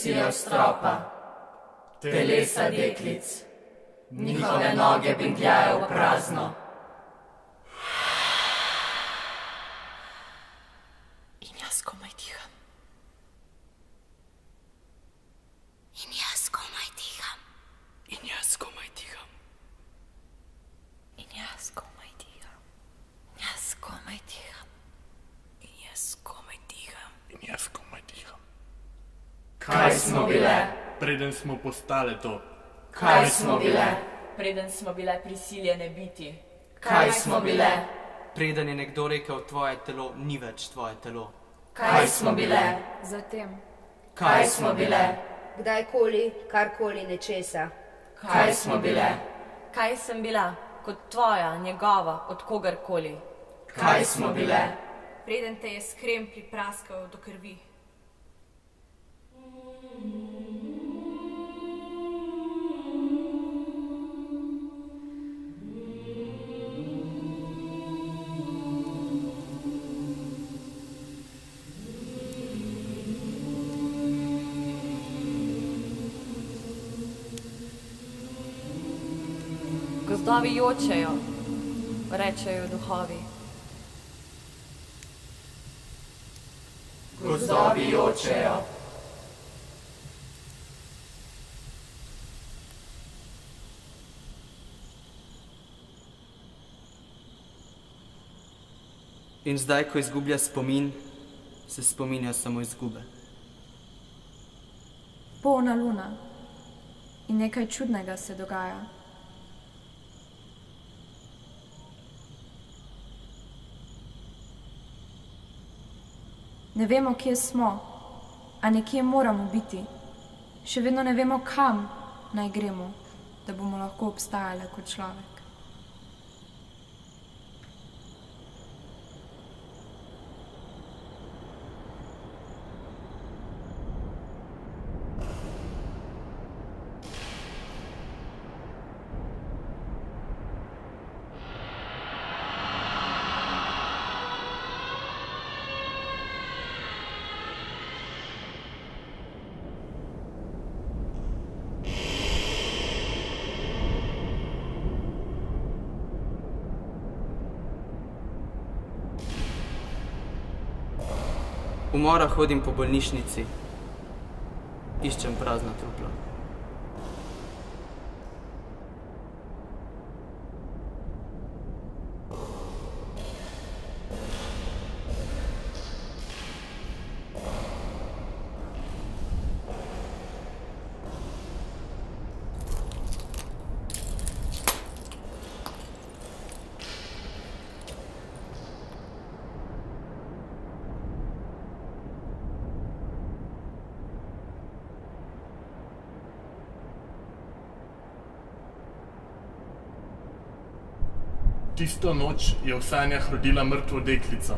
visijo stropa, telesa deklic, njihove noge bingljajo v prazno. In jaz komaj diham. In jaz komaj diham. In jaz komaj diham. In jaz komaj diham. In jaz komaj diham. In jaz komaj diham. In jaz komaj diham. Kaj smo bile? Preden smo postale to. Kaj smo bile? Preden smo bile prisiljene biti. Kaj smo bile? Preden je nekdo rekel, tvoje telo ni več tvoje telo. Kaj smo bile? Zatem. Kaj smo bile? Kdajkoli, karkoli nečesa. Kaj smo bile? Kaj sem bila? Kot tvoja, njegova, od kogarkoli. Kaj smo bile? Preden te je skrem pripraskal do krvi. Gozdovi jočejo, rečejo duhovi. Gozdovi jočejo. In zdaj, ko izgublja spomin, se spominja samo izgube. Polna luna. In nekaj čudnega se dogaja. Ne vemo, kje smo, a nekje moramo biti. Še vedno ne vemo, kam naj gremo, da bomo lahko obstajali kot človek. Umora hodim po bolnišnici, iščem prazna trupla. Tisto noč je v sanjah rodila mrtvo deklico.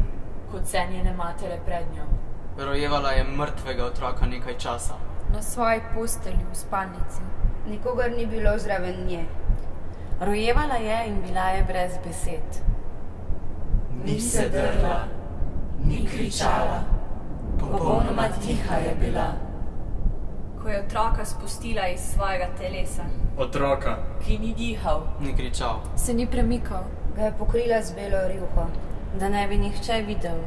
Kot sen njene matere pred njo. Rojevala je mrtvega otroka nekaj časa. Na svoji postelji v spalnici. Nikogar ni bilo zraven nje. Rojevala je in bila je brez besed. Ni se drla, ni kričala, popolnoma tiha je bila. Ko je otroka spustila iz svojega telesa. Otroka. Ki ni dihal, Ni kričal. Se ni premikal. Ga je pokrila z belo rjuho. da ne bi nihče videl.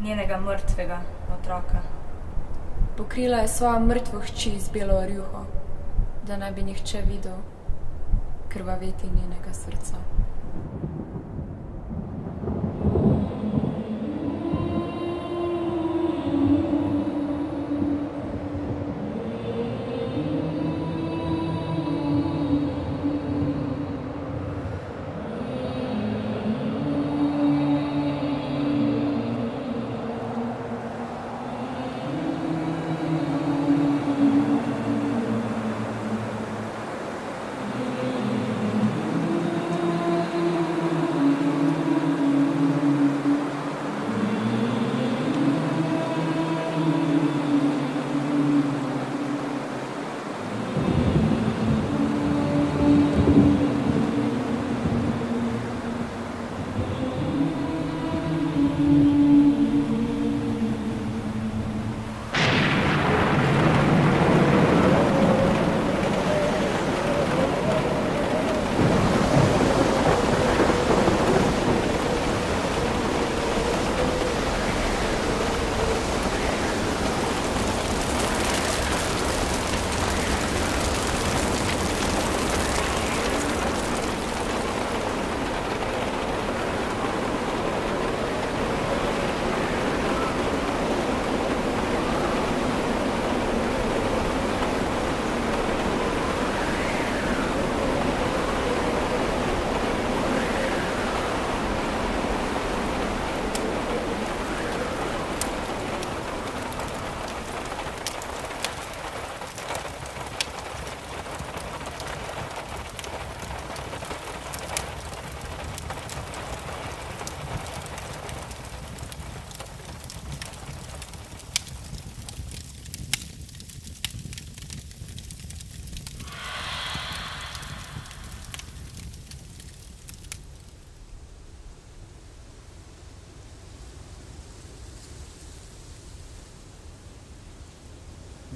Njenega mrtvega otroka. Pokrila je svojo mrtvo hči z belo rjuho, da ne bi nihče videl krvaveti njenega srca.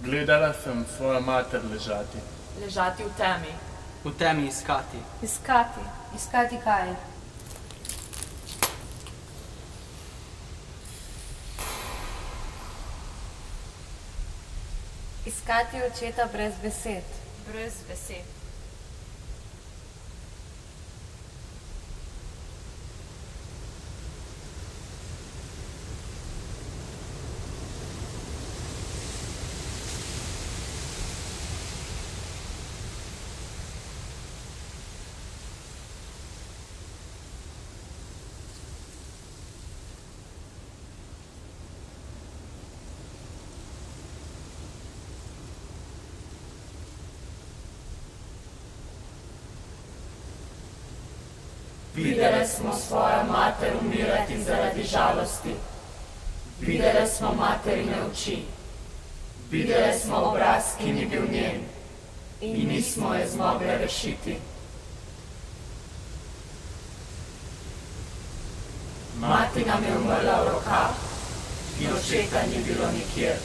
Gledala sem svojo mater ležati. Ležati v temi. V temi iskati. Iskati. Iskati kaj? Iskati očeta brez besed. Brez besed. Videli smo svojo mater umirati zaradi žalosti. Videli smo materine oči. Videli smo obraz, ki ni bil njen. In nismo je zmogli rešiti. Mati nam je umrla v rokah in očeta ni bilo nikjer.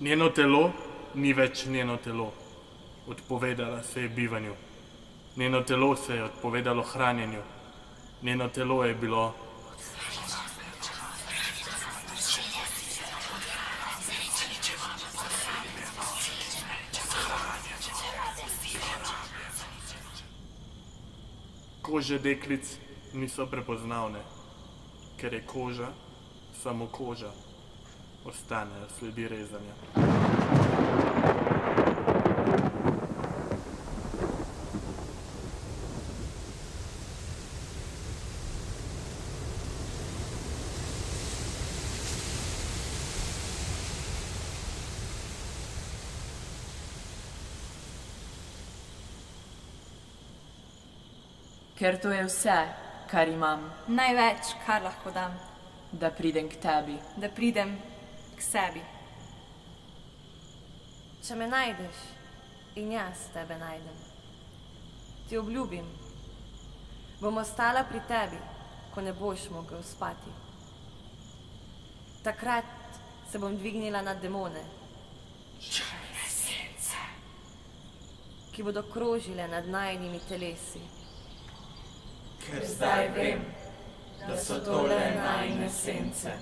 Njeno telo ni več njeno telo. Odpovedala se je bivanju. Njeno telo se je odpovedalo hranjenju. Njeno telo je bilo kože deklic niso prepoznavne, ker je koža samo koža. Ostanejo sledi rezanja. Ker to je vse, kar imam, Največ, kar lahko dam, da pridem k tebi. da pridem k sebi. Če me najdeš in jaz tebe najdem, ti obljubim, bom ostala pri tebi, ko ne boš mogel spati. Takrat se bom dvignila nad demone, ki bodo krožile nad najinimi telesi. Ker zdaj vem, da so tole najine sence.